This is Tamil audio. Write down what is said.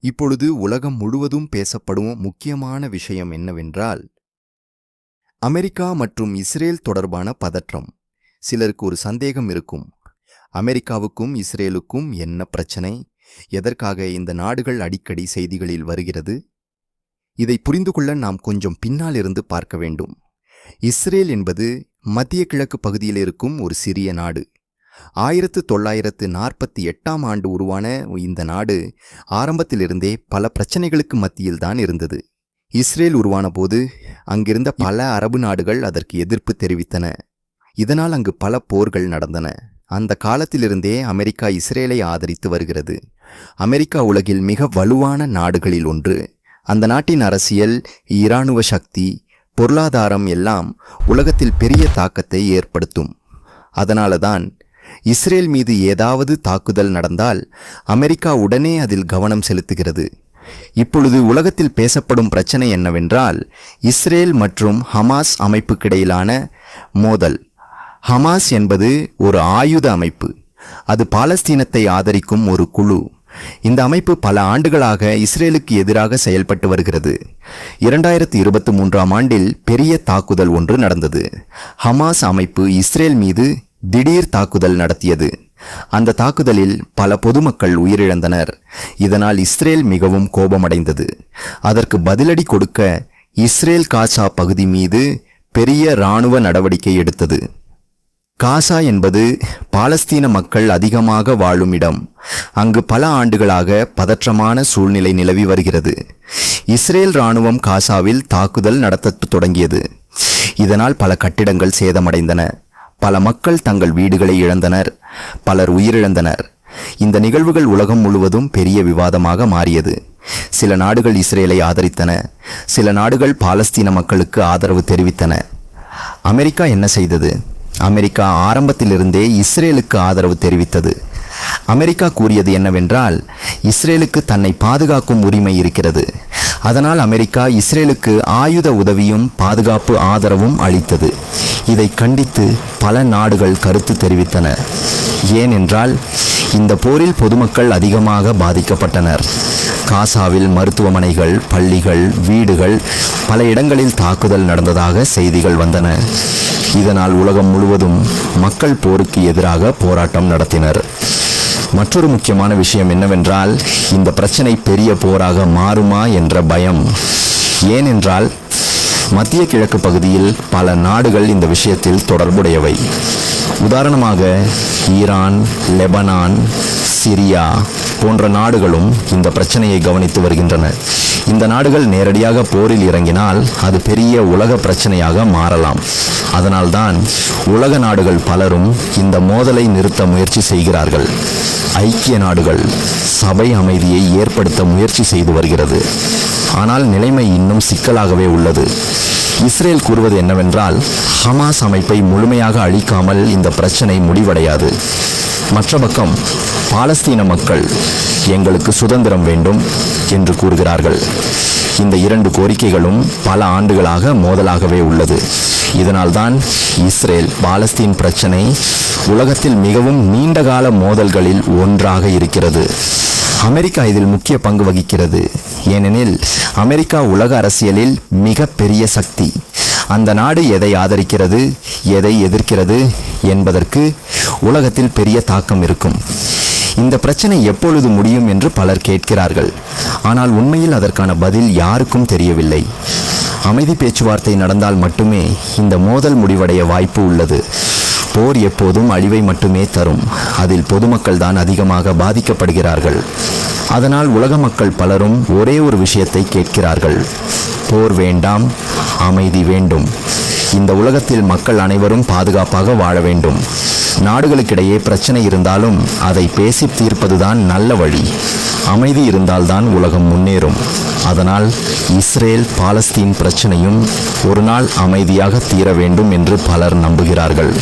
இப்பொழுது உலகம் முழுவதும் பேசப்படும் முக்கியமான விஷயம் என்னவென்றால், அமெரிக்கா மற்றும் இஸ்ரேல் தொடர்பான பதற்றம். சிலருக்கு ஒரு சந்தேகம் இருக்கும். அமெரிக்காவுக்கும் இஸ்ரேலுக்கும் என்ன பிரச்சனை? எதற்காக இந்த நாடுகள் அடிக்கடி செய்திகளில் வருகிறது? இதை புரிந்து கொள்ள நாம் கொஞ்சம் பின்னால் இருந்து பார்க்க வேண்டும். இஸ்ரேல் என்பது மத்திய கிழக்கு பகுதியில் இருக்கும் ஒரு சிறிய நாடு. 1948ஆம் ஆண்டு உருவான இந்த நாடு ஆரம்பத்திலிருந்தே பல பிரச்சனைகளுக்கு மத்தியில்தான் இருந்தது. இஸ்ரேல் உருவான போது அங்கிருந்த பல அரபு நாடுகள் அதற்கு எதிர்ப்பு தெரிவித்தன. இதனால் அங்கு பல போர்கள் நடந்தன. அந்த காலத்திலிருந்தே அமெரிக்கா இஸ்ரேலை ஆதரித்து வருகிறது. அமெரிக்கா உலகில் மிக வலுவான நாடுகளில் ஒன்று. அந்த நாட்டின் அரசியல், இராணுவ சக்தி, பொருளாதாரம் எல்லாம் உலகத்தில் பெரிய தாக்கத்தை ஏற்படுத்தும். அதனால்தான் இஸ்ரேல் மீது ஏதாவது தாக்குதல் நடந்தால் அமெரிக்கா உடனே அதில் கவனம் செலுத்துகிறது. இப்பொழுது உலகத்தில் பேசப்படும் பிரச்சனை என்னவென்றால், இஸ்ரேல் மற்றும் ஹமாஸ் அமைப்புக்கிடையிலான மோதல். ஹமாஸ் என்பது ஒரு ஆயுத அமைப்பு. அது பாலஸ்தீனத்தை ஆதரிக்கும் ஒரு குழு. இந்த அமைப்பு பல ஆண்டுகளாக இஸ்ரேலுக்கு எதிராக செயல்பட்டு வருகிறது. 2023ஆம் ஆண்டில் பெரிய தாக்குதல் ஒன்று நடந்தது. ஹமாஸ் அமைப்பு இஸ்ரேல் மீது திடீர் தாக்குதல் நடத்தியது. அந்த தாக்குதலில் பல பொதுமக்கள் உயிரிழந்தனர். இதனால் இஸ்ரேல் மிகவும் கோபமடைந்தது. அதற்கு பதிலடி கொடுக்க இஸ்ரேல் காசா பகுதி மீது பெரிய இராணுவ நடவடிக்கை எடுத்தது. காசா என்பது பாலஸ்தீன மக்கள் அதிகமாக வாழும் இடம். அங்கு பல ஆண்டுகளாக பதற்றமான சூழ்நிலை நிலவி வருகிறது. இஸ்ரேல் இராணுவம் காசாவில் தாக்குதல் நடத்த தொடங்கியது. இதனால் பல கட்டிடங்கள் சேதமடைந்தன. பல மக்கள் தங்கள் வீடுகளை இழந்தனர். பலர் உயிரிழந்தனர். இந்த நிகழ்வுகள் உலகம் முழுவதும் பெரிய விவாதமாக மாறியது. சில நாடுகள் இஸ்ரேலை ஆதரித்தன. சில நாடுகள் பாலஸ்தீன மக்களுக்கு ஆதரவு தெரிவித்தன. அமெரிக்கா என்ன செய்தது? அமெரிக்கா ஆரம்பத்திலிருந்தே இஸ்ரேலுக்கு ஆதரவு தெரிவித்தது. அமெரிக்கா கூறியது என்னவென்றால், இஸ்ரேலுக்கு தன்னை பாதுகாக்கும் உரிமை இருக்கிறது. அதனால் அமெரிக்கா இஸ்ரேலுக்கு ஆயுத உதவியும் பாதுகாப்பு ஆதரவும் அளித்தது. இதை கண்டித்து பல நாடுகள் கருத்து தெரிவித்தன. ஏனென்றால் இந்த போரில் பொதுமக்கள் அதிகமாக பாதிக்கப்பட்டனர். காசாவில் மருத்துவமனைகள், பள்ளிகள், வீடுகள், பல இடங்களில் தாக்குதல் நடந்ததாக செய்திகள் வந்தன. இதனால் உலகம் முழுவதும் மக்கள் போருக்கு எதிராக போராட்டம் நடத்தினர். மற்றொரு முக்கியமான விஷயம் என்னவென்றால், இந்த பிரச்சனை பெரிய போராக மாறுமா என்ற பயம். ஏனென்றால் மத்திய கிழக்கு பகுதியில் பல நாடுகள் இந்த விஷயத்தில் தொடர்புடையவை. உதாரணமாக ஈரான், லெபனான், சிரியா போன்ற நாடுகளும் இந்த பிரச்சனையை கவனித்து வருகின்றன. இந்த நாடுகள் நேரடியாக போரில் இறங்கினால் அது பெரிய உலக பிரச்சனையாக மாறலாம். அதனால்தான் உலக நாடுகள் பலரும் இந்த மோதலை நிறுத்த முயற்சி செய்கிறார்கள். ஐக்கிய நாடுகள் சபை அமைதியை ஏற்படுத்த முயற்சி செய்து வருகிறது. ஆனால் நிலைமை இன்னும் சிக்கலாகவே உள்ளது. இஸ்ரேல் கூறுவது என்னவென்றால், ஹமாஸ் அமைப்பை முழுமையாக அழிக்காமல் இந்த பிரச்சனை முடிவடையாது. மற்ற பக்கம் பாலஸ்தீன மக்கள் எங்களுக்கு சுதந்திரம் வேண்டும் என்று கூறுகிறார்கள். இந்த இரண்டு கோரிக்கைகளும் பல ஆண்டுகளாக மோதலாகவே உள்ளது. இதனால்தான் இஸ்ரேல் பாலஸ்தீன் பிரச்சனை உலகத்தில் மிகவும் நீண்டகால மோதல்களில் ஒன்றாக இருக்கிறது. அமெரிக்கா இதில் முக்கிய பங்கு வகிக்கிறது. ஏனெனில் அமெரிக்கா உலக அரசியலில் மிக பெரிய சக்தி. அந்த நாடு எதை ஆதரிக்கிறது, எதை எதிர்க்கிறது என்பதற்கு உலகத்தில் பெரிய தாக்கம் இருக்கும். இந்த பிரச்சனை எப்பொழுது முடியும் என்று பலர் கேட்கிறார்கள். ஆனால் உண்மையில் அதற்கான பதில் யாருக்கும் தெரியவில்லை. அமைதி பேச்சுவார்த்தை நடந்தால் மட்டுமே இந்த மோதல் முடிவடைய வாய்ப்பு உள்ளது. போர் எப்போதும் அழிவை மட்டுமே தரும். அதில் பொதுமக்கள் தான் அதிகமாக பாதிக்கப்படுகிறார்கள். அதனால் உலக மக்கள் பலரும் ஒரே ஒரு விஷயத்தை கேட்கிறார்கள்: போர் வேண்டாம், அமைதி வேண்டும். இந்த உலகத்தில் மக்கள் அனைவரும் பாதுகாப்பாக வாழ வேண்டும். நாடுகளுக்கிடையே பிரச்சனை இருந்தாலும் அதை பேசி தீர்ப்பதுதான் நல்ல வழி. அமைதி இருந்தால்தான் உலகம் முன்னேறும். அதனால் இஸ்ரேல் பாலஸ்தீன் பிரச்சனையும் ஒரு நாள் அமைதியாக தீர வேண்டும் என்று பலர் நம்புகிறார்கள்.